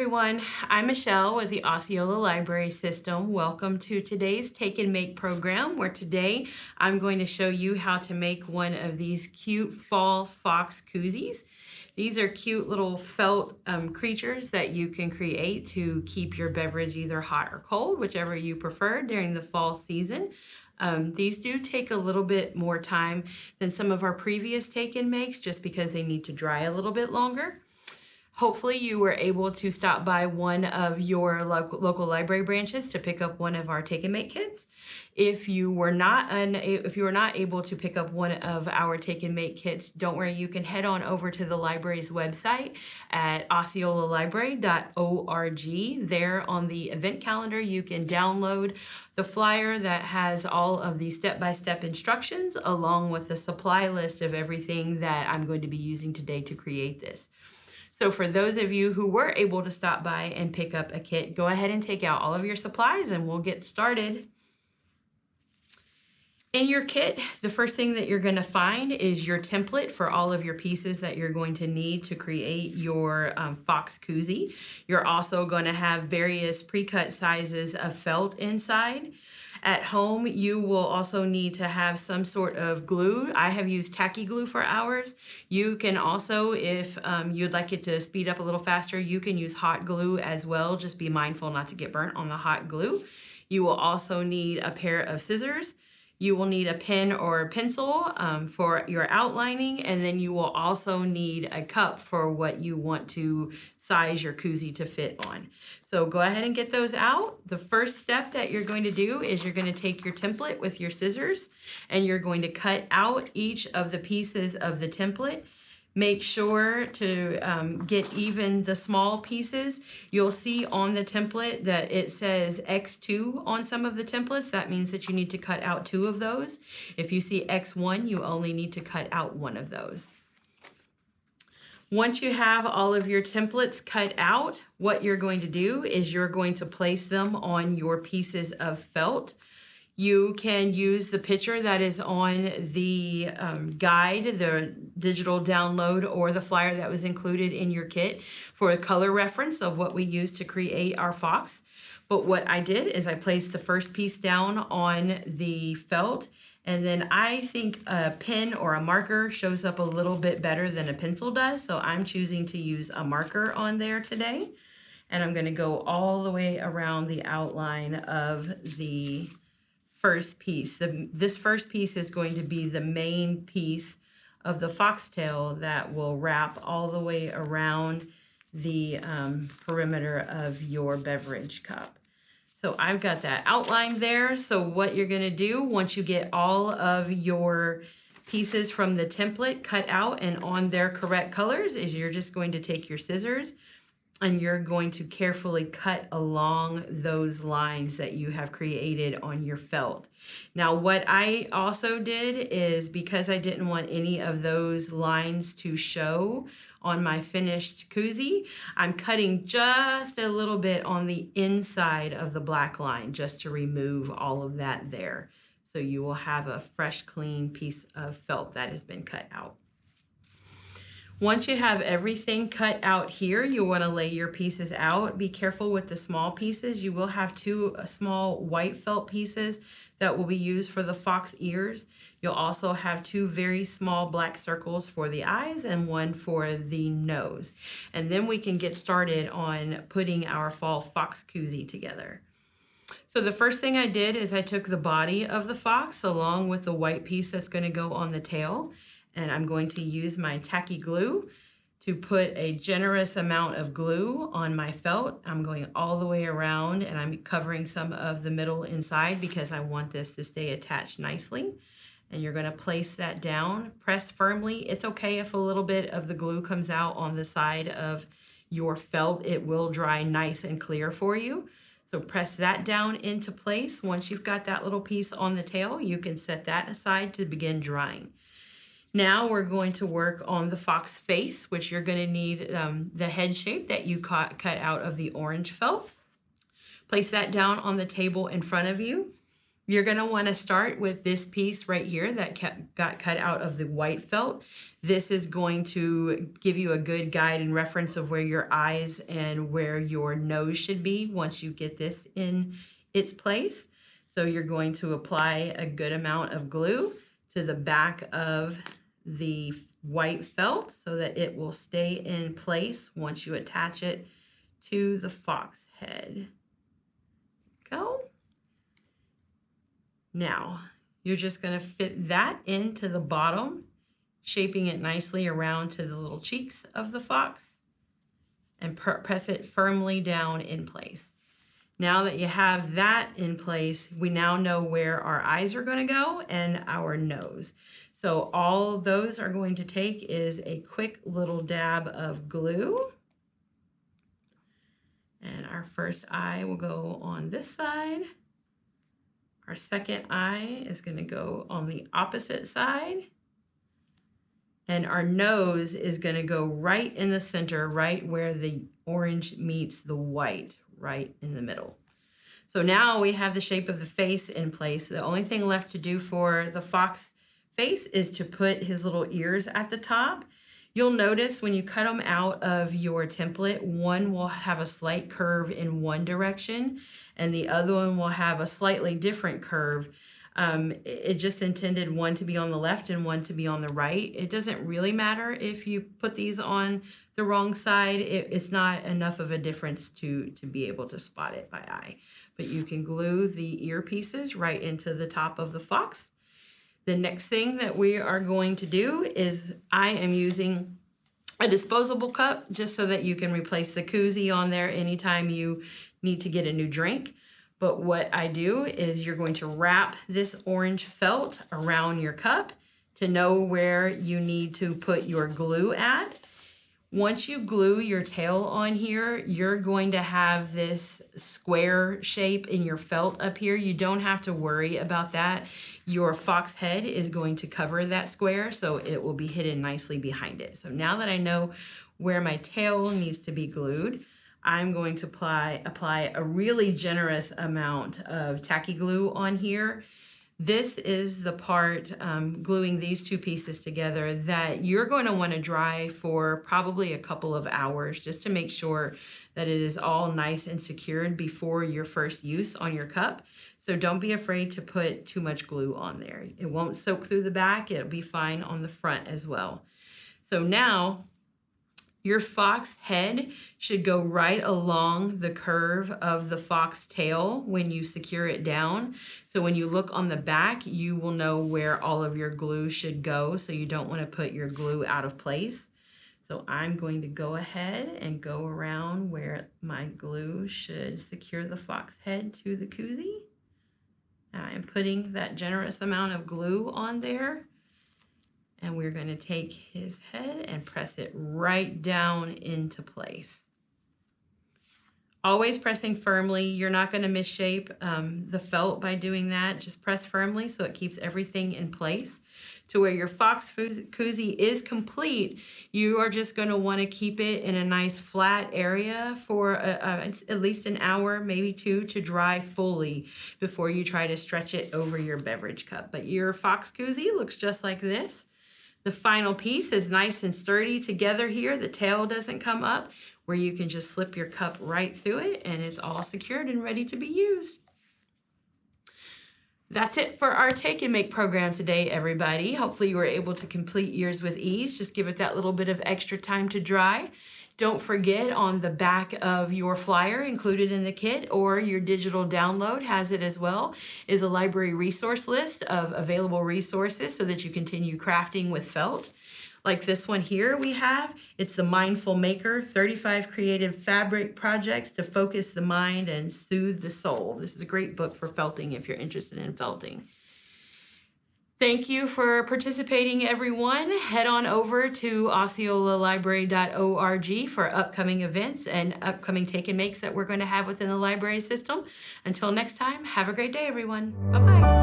everyone, I'm Michelle with the Osceola Library System. Welcome to today's Take and Make program, where today I'm going to show you how to make one of these cute fall fox koozies. These are cute little felt creatures that you can create to keep your beverage either hot or cold, whichever you prefer during the fall season. These do take a little bit more time than some of our previous take and makes just because they need to dry a little bit longer. Hopefully you were able to stop by one of your local library branches to pick up one of our Take and Make kits. If you were not able to pick up one of our Take and Make kits, don't worry, you can head on over to the library's website at osceolalibrary.org. There on the event calendar, you can download the flyer that has all of the step-by-step instructions along with the supply list of everything that I'm going to be using today to create this. So for those of you who were able to stop by and pick up a kit, go ahead and take out all of your supplies and we'll get started. In your kit, the first thing that you're going to find is your template for all of your pieces that you're going to need to create your fox koozie. You're also going to have various pre-cut sizes of felt inside. At home, you will also need to have some sort of glue. I have used tacky glue for ours. You can also, if you'd like it to speed up a little faster, you can use hot glue as well. Just be mindful not to get burnt on the hot glue. You will also need a pair of scissors. You will need a pen or a pencil for your outlining, and then you will also need a cup for what you want to size your koozie to fit on. So go ahead and get those out. The first step that you're going to do is you're going to take your template with your scissors and you're going to cut out each of the pieces of the template. Make sure to get even the small pieces. You'll see on the template that it says X2 on some of the templates. That means that you need to cut out 2 of those. If you see X1, you only need to cut out 1 of those. Once you have all of your templates cut out, what you're going to do is you're going to place them on your pieces of felt. You can use the picture that is on the guide, the digital download, or the flyer that was included in your kit for a color reference of what we use to create our fox. But what I did is I placed the first piece down on the felt, and then I think a pen or a marker shows up a little bit better than a pencil does, so I'm choosing to use a marker on there today. And I'm going to go all the way around the outline of the first piece. This first piece is going to be the main piece of the foxtail that will wrap all the way around the perimeter of your beverage cup. So I've got that outlined there. So what you're going to do once you get all of your pieces from the template cut out and on their correct colors is you're just going to take your scissors and you're going to carefully cut along those lines that you have created on your felt. Now, what I also did is, because I didn't want any of those lines to show on my finished koozie, I'm cutting just a little bit on the inside of the black line just to remove all of that there. So you will have a fresh, clean piece of felt that has been cut out. Once you have everything cut out here, you want to lay your pieces out. Be careful with the small pieces. You will have 2 small white felt pieces that will be used for the fox ears. You'll also have 2 very small black circles for the eyes and 1 for the nose. And then we can get started on putting our fall fox koozie together. So the first thing I did is I took the body of the fox along with the white piece that's going to go on the tail. And I'm going to use my tacky glue to put a generous amount of glue on my felt. I'm going all the way around and I'm covering some of the middle inside because I want this to stay attached nicely. And you're going to place that down, press firmly. It's okay if a little bit of the glue comes out on the side of your felt. It will dry nice and clear for you. So press that down into place. Once you've got that little piece on the tail, you can set that aside to begin drying. Now we're going to work on the fox face, which you're going to need the head shape that you cut out of the orange felt. Place that down on the table in front of you. You're going to want to start with this piece right here that got cut out of the white felt. This is going to give you a good guide and reference of where your eyes and where your nose should be once you get this in its place. So you're going to apply a good amount of glue to the back of the white felt so that it will stay in place once you attach it to the fox head. Go. Now, you're just going to fit that into the bottom, shaping it nicely around to the little cheeks of the fox, and press it firmly down in place. Now that you have that in place, we now know where our eyes are going to go and our nose. So all those are going to take is a quick little dab of glue. And our first eye will go on this side. Our second eye is going to go on the opposite side. And our nose is going to go right in the center, right where the orange meets the white, right in the middle. So now we have the shape of the face in place. The only thing left to do for the fox face is to put his little ears at the top. You'll notice when you cut them out of your template, one will have a slight curve in one direction and the other one will have a slightly different curve. It just intended one to be on the left and one to be on the right. It doesn't really matter if you put these on the wrong side. It's not enough of a difference to be able to spot it by eye. But you can glue the ear pieces right into the top of the fox. The next thing that we are going to do is I am using a disposable cup just so that you can replace the Koozie on there anytime you need to get a new drink. But what I do is you're going to wrap this orange felt around your cup to know where you need to put your glue at. Once you glue your tail on here, you're going to have this square shape in your felt up here. You don't have to worry about that. Your fox head is going to cover that square, so it will be hidden nicely behind it. So now that I know where my tail needs to be glued, I'm going to apply a really generous amount of tacky glue on here. This is the part, gluing these two pieces together, that you're going to want to dry for probably a couple of hours just to make sure that it is all nice and secured before your first use on your cup. So don't be afraid to put too much glue on there. It won't soak through the back. It'll be fine on the front as well. So now your fox head should go right along the curve of the fox tail when you secure it down. So when you look on the back, you will know where all of your glue should go. So you don't want to put your glue out of place. So I'm going to go ahead and go around where my glue should secure the fox head to the Koozie. And I'm putting that generous amount of glue on there. And we're going to take his head and press it right down into place. Always pressing firmly. You're not going to misshape the felt by doing that. Just press firmly so it keeps everything in place to where your fox Koozie is complete. You are just going to want to keep it in a nice flat area for at least an hour, maybe two, to dry fully before you try to stretch it over your beverage cup. But your fox Koozie looks just like this. The final piece is nice and sturdy together here. The tail doesn't come up, where you can just slip your cup right through it and it's all secured and ready to be used. That's it for our Take and Make program today, everybody. Hopefully you were able to complete yours with ease. Just give it that little bit of extra time to dry. Don't forget, on the back of your flyer included in the kit, or your digital download has it as well, is a library resource list of available resources so that you continue crafting with felt. Like this one here we have, it's the Mindful Maker, 35 Creative Fabric Projects to Focus the Mind and Soothe the Soul. This is a great book for felting if you're interested in felting. Thank you for participating, everyone. Head on over to osceolalibrary.org for upcoming events and upcoming Take and Makes that we're going to have within the library system. Until next time, have a great day, everyone. Bye-bye.